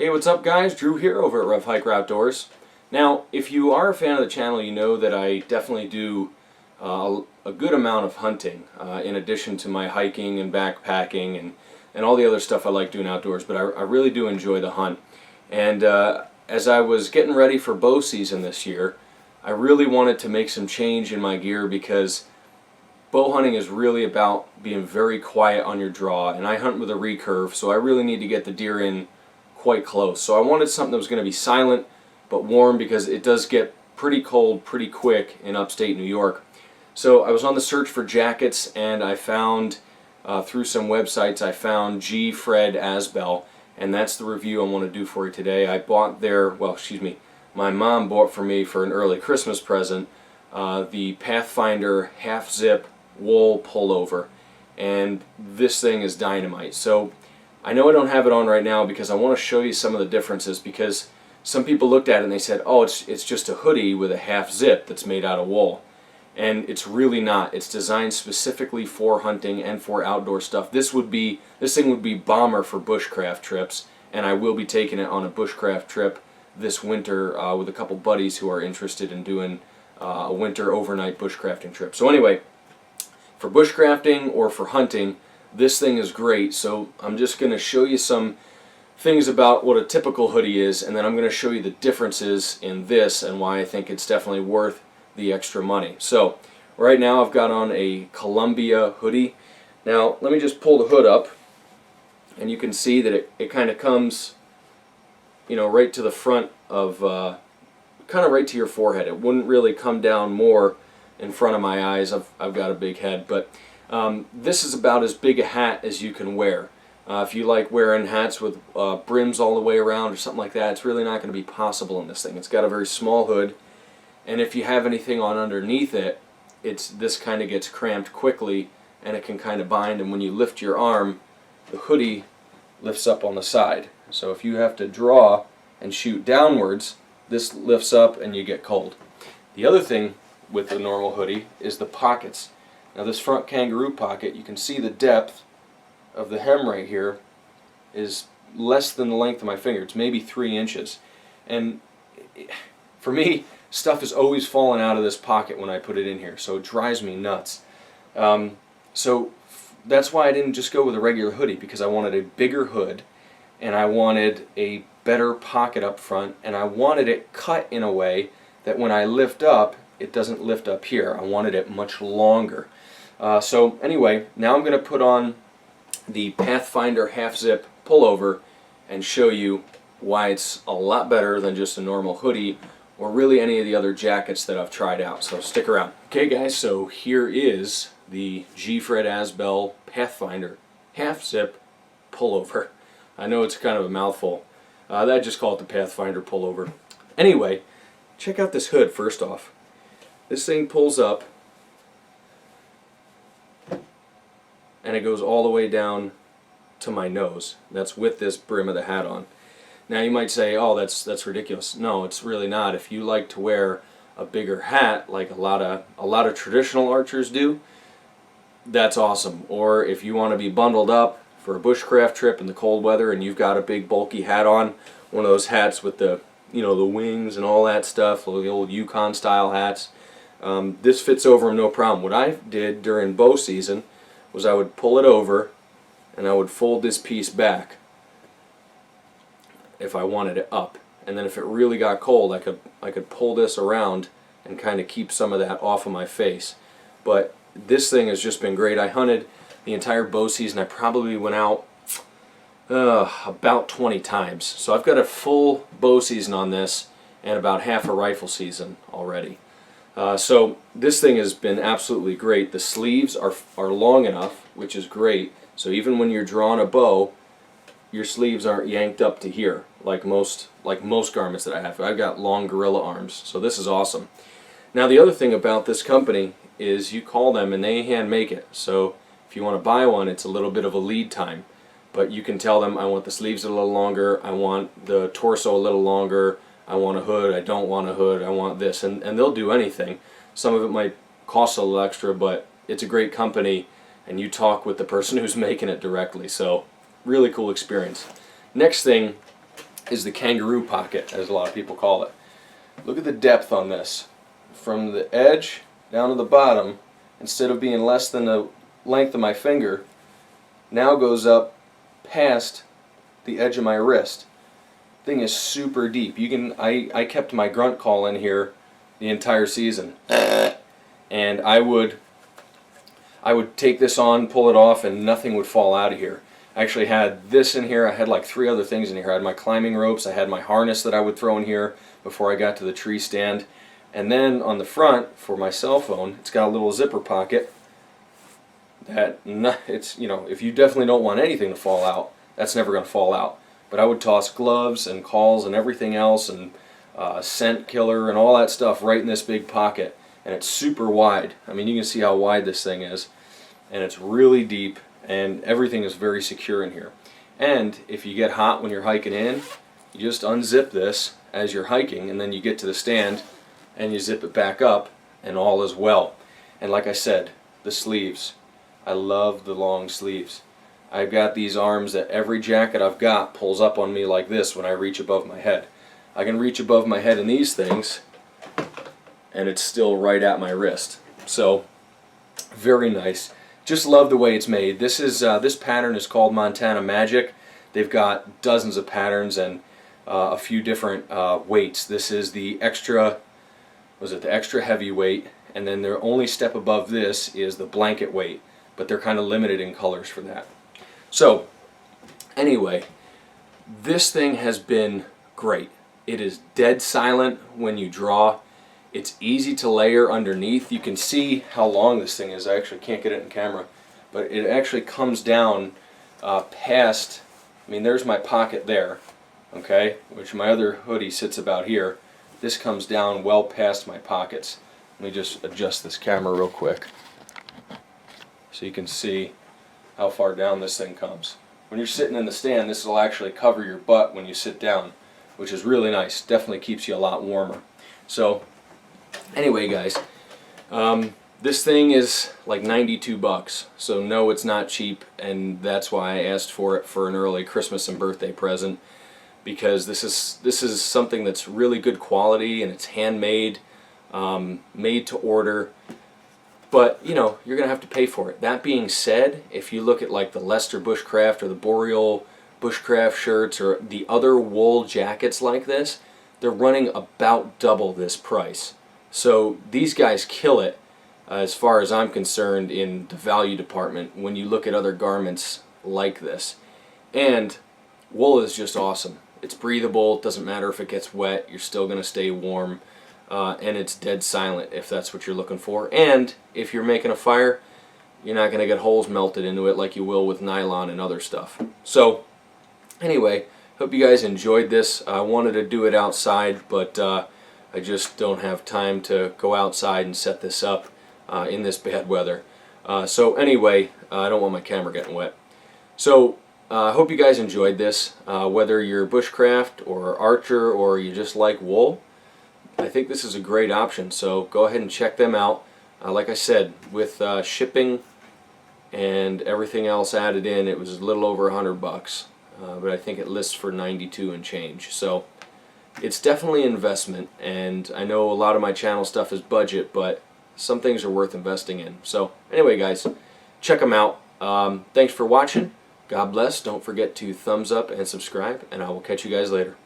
Hey, what's up guys? Drew here over at RevHiker Outdoors. Now, if you are a fan of the channel, you know that I definitely do a good amount of hunting in addition to my hiking and backpacking and all the other stuff I like doing outdoors, but I really do enjoy the hunt. And as I was getting ready for bow season this year, I really wanted to make some change in my gear because bow hunting is really about being very quiet on your draw, and I hunt with a recurve, so I really need to get the deer in quite close. So I wanted something that was going to be silent but warm because it does get pretty cold pretty quick in upstate New York. So I was on the search for jackets, and I found through some websites I found Fred Asbell, and that's the review I want to do for you today. I bought my mom bought for me for an early Christmas present the Pathfinder half-zip wool pullover, and this thing is dynamite. So I know I don't have it on right now because I want to show you some of the differences, because some people looked at it and they said, oh, it's just a hoodie with a half zip that's made out of wool. And it's really not. It's designed specifically for hunting and for outdoor stuff. This thing would be bomber for bushcraft trips, and I will be taking it on a bushcraft trip this winter with a couple buddies who are interested in doing a winter overnight bushcrafting trip. So anyway, for bushcrafting or for hunting, this thing is great. So I'm just going to show you some things about what a typical hoodie is, and then I'm going to show you the differences in this and why I think it's definitely worth the extra money. So right now I've got on a Columbia hoodie. Now let me just pull the hood up, and you can see that it kind of comes, you know, right to the front of kind of right to your forehead. It wouldn't really come down more in front of my eyes. I've got a big head, but this is about as big a hat as you can wear. If you like wearing hats with brims all the way around or something like that, it's really not going to be possible in this thing. It's got a very small hood, and if you have anything on underneath it, this kind of gets cramped quickly, and it can kind of bind, and when you lift your arm, the hoodie lifts up on the side. So if you have to draw and shoot downwards, this lifts up and you get cold. The other thing with the normal hoodie is the pockets. Now this front kangaroo pocket, you can see the depth of the hem right here is less than the length of my finger. It's maybe 3 inches. And for me, stuff is always falling out of this pocket when I put it in here, so it drives me nuts. So that's why I didn't just go with a regular hoodie, because I wanted a bigger hood, and I wanted a better pocket up front, and I wanted it cut in a way that when I lift up, it doesn't lift up here. I wanted it much longer. So anyway, now I'm going to put on the Pathfinder half-zip pullover and show you why it's a lot better than just a normal hoodie or really any of the other jackets that I've tried out. So stick around. Okay guys, so here is the Fred Asbell Pathfinder half-zip pullover. I know it's kind of a mouthful. I just call it the Pathfinder pullover. Anyway, check out this hood first off. This thing pulls up and it goes all the way down to my nose. That's with this brim of the hat on. Now you might say, oh, that's ridiculous. No, it's really not. If you like to wear a bigger hat like a lot of traditional archers do, that's awesome. Or if you want to be bundled up for a bushcraft trip in the cold weather and you've got a big bulky hat on, one of those hats with the, you know, the wings and all that stuff, the old Yukon style hats, this fits over them no problem. What I did during bow season was I would pull it over and I would fold this piece back if I wanted it up, and then if it really got cold I could pull this around and kind of keep some of that off of my face. But this thing has just been great. I hunted the entire bow season. I probably went out about 20 times, so I've got a full bow season on this and about half a rifle season already. So this thing has been absolutely great. The sleeves are long enough, which is great, so even when you're drawing a bow, your sleeves aren't yanked up to here like most garments that I have. I've got long gorilla arms, so this is awesome. Now the other thing about this company is you call them and they hand make it. So if you want to buy one, it's a little bit of a lead time, but you can tell them, I want the sleeves a little longer, I want the torso a little longer, I want a hood, I don't want a hood, I want this, and they'll do anything. Some of it might cost a little extra, but it's a great company, and you talk with the person who's making it directly, so really cool experience. Next thing is the kangaroo pocket, as a lot of people call it. Look at the depth on this. From the edge down to the bottom, instead of being less than the length of my finger, now goes up past the edge of my wrist. Thing is super deep. You can I kept my grunt call in here the entire season, and I would take this on, pull it off, and nothing would fall out of here. I actually had this in here. I had like 3 other things in here. I had my climbing ropes. I had my harness that I would throw in here before I got to the tree stand. And then on the front, for my cell phone, it's got a little zipper pocket that, it's, you know, if you definitely don't want anything to fall out, that's never going to fall out. But I would toss gloves and calls and everything else, and scent killer and all that stuff right in this big pocket. And it's super wide. I mean, you can see how wide this thing is. And it's really deep, and everything is very secure in here. And if you get hot when you're hiking in, you just unzip this as you're hiking, and then you get to the stand and you zip it back up, and all is well. And like I said, the sleeves. I love the long sleeves. I've got these arms that every jacket I've got pulls up on me like this when I reach above my head. I can reach above my head in these things, and it's still right at my wrist. So, very nice. Just love the way it's made. This pattern is called Montana Magic. They've got dozens of patterns and a few different weights. This is the extra, the extra heavy weight, and then their only step above this is the blanket weight, but they're kind of limited in colors for that. So, anyway, this thing has been great. It is dead silent when you draw. It's easy to layer underneath. You can see how long this thing is. I actually can't get it in camera, but it actually comes down past, I mean, there's my pocket there, okay, which my other hoodie sits about here. This comes down well past my pockets. Let me just adjust this camera real quick so you can see how far down this thing comes. When you're sitting in the stand, this will actually cover your butt when you sit down, which is really nice. Definitely keeps you a lot warmer. So anyway, guys, this thing is like 92 bucks, so no, it's not cheap, and that's why I asked for it for an early Christmas and birthday present, because this is something that's really good quality, and it's handmade, made to order. But, you know, you're going to have to pay for it. That being said, if you look at like the Leicester Bushcraft or the Boreal Bushcraft shirts or the other wool jackets like this, they're running about double this price. So these guys kill it, as far as I'm concerned, in the value department when you look at other garments like this. And wool is just awesome. It's breathable. It doesn't matter if it gets wet. You're still going to stay warm. And it's dead silent if that's what you're looking for. And if you're making a fire, you're not going to get holes melted into it like you will with nylon and other stuff. So anyway, hope you guys enjoyed this. I wanted to do it outside, but I just don't have time to go outside and set this up in this bad weather. So anyway, I don't want my camera getting wet. So I hope you guys enjoyed this. Whether you're bushcraft or archer or you just like wool, I think this is a great option, so go ahead and check them out. Like I said, with shipping and everything else added in, it was a little over 100 bucks, but I think it lists for 92 and change. So it's definitely an investment, and I know a lot of my channel stuff is budget, but some things are worth investing in. So anyway, guys, check them out. Thanks for watching. God bless. Don't forget to thumbs up and subscribe, and I will catch you guys later.